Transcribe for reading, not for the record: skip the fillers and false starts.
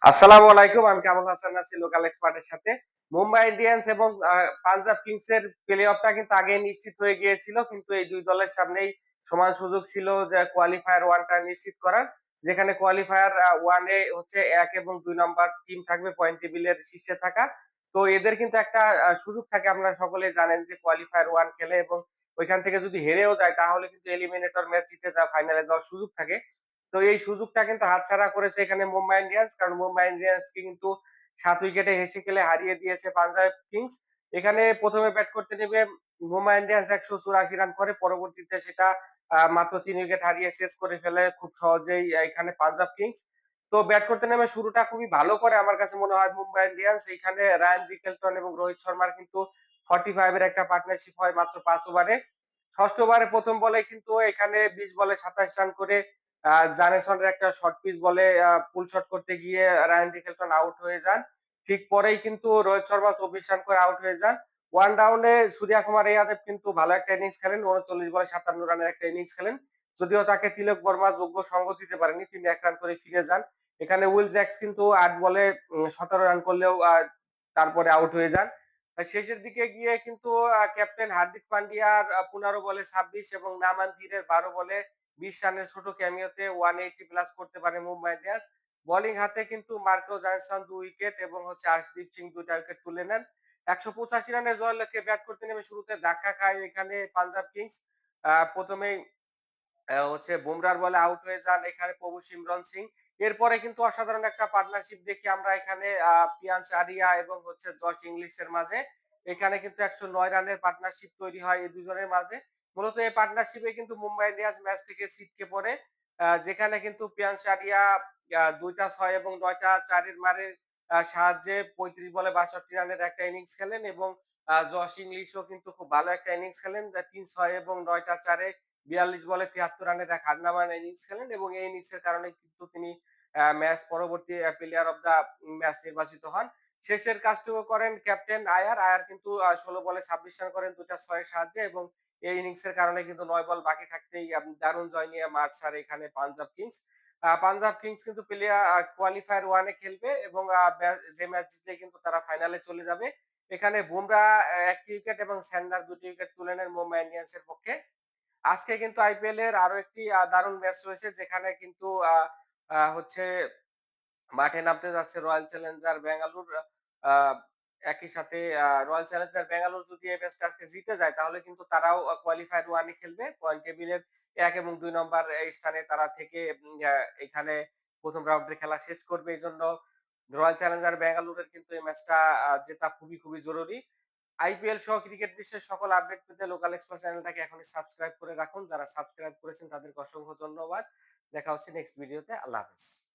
আসসালামু আলাইকুম। আমি কামাল হাসান আছি লোকাল এক্সপার্টের সাথে। মুম্বাই ইন্ডিয়ান্স এবং পাঞ্জাব কিংসের প্লে অফটা কিন্তু আগেই নিশ্চিত হয়ে গিয়েছিল। কিন্তু এই ২ দলের সামনেই সমান সুযোগ ছিল যে কোয়ালিফায়ার 1 টা নিশ্চিত করার। যেখানে কোয়ালিফায়ার 1 এ হচ্ছে ১ এবং ২ নাম্বার টিম থাকবে পয়েন্ট টেবিলের শীর্ষে থাকা। তো এদের কিন্তু একটা সুযোগ থাকে, আপনারা সকলেই জানেন যে কোয়ালিফায়ার 1 খেলে এবং ওইখান থেকে যদি হেরেও যায় তাহলে কিন্তু এলিমিনেটর ম্যাচ জিতে ফাইনালে যাওয়ার সুযোগ থাকে। তো এই সুযোগটা কিন্তু হাতছাড়া করেছে এখানে মুম্বাই ইন্ডিয়ান্স। কারণ মুম্বাই ইন্ডিয়ান্সকে কিন্তু ৭ উইকেটে হেসে খেলে হারিয়ে দিয়েছে পাঞ্জাব কিংস। এখানে ১ম এ ব্যাট করতে নেমে মুম্বাই ইন্ডিয়ান্স ১৮৪ রান করে। পরবর্তীতে সেটা মাত্র ৩ উইকেট হারিয়ে শেষ করে ফেলে খুব সহজেই এখানে পাঞ্জাব কিংস। তো ব্যাট করতে নেমে শুরুটা খুবই ভালো করে আমার কাছে মনে হয় মুম্বাই ইন্ডিয়ান্স। এখানে রায়ান রিকেলটন এবং রোহিত শর্মার কিন্তু 45 এর একটা পার্টনারশিপ হয় মাত্র ৫ ওভারে। ৬ষ্ঠ ওভারে ১ম বলেই কিন্তু এখানে ২০ বলে ২৭ রান করে জানেসনের একটা শর্ট পিচ বলে পুল শট করতে গিয়ে রায়ান রিকেলটন আউট হয়ে যান। ঠিক পরেই কিন্তু রোহিত শর্মা ২৪ রান করে আউট হয়ে যান। ওয়ান ডাউনে সূর্যা কুমার ইয়াদব কিন্তু ভালো একটা ইনিংস খেলেন। ৩৯ বলে ৫৭ রানের একটা ইনিংস খেলেন। যদিও তাকে তিলক বর্মা যোগ্য সঙ্গ দিতে পারেনি। তিনি ১ রান করে ফিরে যান। এখানে উইল জ্যাকস কিন্তু ৮ বলে ১৭ রান করলেও তারপরে আউট হয়ে যান। শেষের দিকে গিয়ে কিন্তু ক্যাপ্টেন হার্দিক পান্ডিয়ার ১৫ বলে ২৬ এবং নামান ধীরের ১২ বলে ২০ রানের ছোট ক্যামিওতে 180 প্লাস করতে পারে মুম্বাই ইন্ডিয়ান্স। বোলিং হাতে কিন্তু মার্কো জনসন ২ উইকেট এবং হচ্ছে আর্শদীপ সিং ২ টা উইকেট তুলে নেন। ১৮৫ রানের জয়ের লক্ষ্যে ব্যাট করতে নেমে শুরুতে ধাক্কা খায় এখানে পাঞ্জাব কিংস। ১ম এই হচ্ছে বুমরার বলে আউট হয়ে যান এখানে প্রভু সিমরন সিং। এরপরে কিন্তু অসাধারণ একটা পার্টনারশিপ দেখি আমরা এখানে পিয়ান্স আরিয়া এবং হচ্ছে জশ ইংলিশের মাঝে। এখানে কিন্তু ১০৯ রানের পার্টনারশিপ তৈরি হয় এই দুজনের মাঝে। মূলত এই পার্টনারশিপে কিন্তু মুম্বাই ইন্ডিয়ান্স ম্যাচ থেকে ছিটকে পড়ে। যেখানে কিন্তু পিয়ান্স আরিয়া ২ টা ৬ এবং ৯ টা ৪ এর মারের সাহায্যে ৩৫ বলে ৬২ রানের একটা ইনিংস খেলেন এবং জশ ইংলিশও কিন্তু খুব ভালো একটা ইনিংস খেলেন। ৩-৬ এবং ৯ টা ৪ এ ৪২ বলে ৭৩ রানের এক হার-নামানো ইনিংস খেলেন এবং এই ইনিংসের কারণে কিন্তু তিনি ম্যাচ পরবর্তী প্লেয়ার অফ দ্য ম্যাচ নির্বাচিত হন। শেষের কাজটুকু করেন ক্যাপ্টেন আয়ার। আয়ার কিন্তু ১৬ বলে ২৬ রান করেন ২ টা ৬ এর সাহায্যে এবং এই ইনিংসের কারণে কিন্তু ৯ বল বাকি থাকতেই দারুণ জয় নিয়ে মাঠ ছাড়ে এখানে পাঞ্জাব কিংস। পাঞ্জাব কিংস কিন্তু কোয়ালিফায়ার 1 এ খেলবে এবং যে ম্যাচ জিতলে কিন্তু তারা ফাইনালে চলে যাবে। এখানে বুমরা ১ টি উইকেট এবং স্যান্ডার ২ টি উইকেট তুলে নেন মুম্বাই ইন্ডিয়ান্সের পক্ষে। আজকে কিন্তু আইপিএল এর আরো একটি দারুণ ম্যাচ রয়েছে যেখানে কিন্তু হচ্ছে মাঠে নামতে যাচ্ছে রয়্যাল চ্যালেঞ্জার ব্যাঙ্গালোর। আ একই সাথে রয়্যাল চ্যালেঞ্জার ব্যাঙ্গালোর যদি এই ম্যাচটা আজকে জিতে যায় তাহলে কিন্তু তারাও কোয়ালিফায়ার 1 এ খেলবে। পয়েন্ট টেবিলের ১ এবং ২ নম্বর এই স্থানে তারা থেকে এখানে ১ম রাউন্ডের খেলা শেষ করবে। এজন্য রয়্যাল চ্যালেঞ্জার ব্যাঙ্গালোরের কিন্তু এই ম্যাচটা জেতা খুবই জরুরি। আইপিএল সহ ক্রিকেট বিশ্বের সকল আপডেট পেতে লোকাল এক্সপ্রেস চ্যানেলটাকে এখনই সাবস্ক্রাইব করে রাখুন। যারা সাবস্ক্রাইব করেছেন তাদেরকে অসংখ্য ধন্যবাদ। দেখা হচ্ছে নেক্সট ভিডিওতে। আল্লাহ হাফেজ।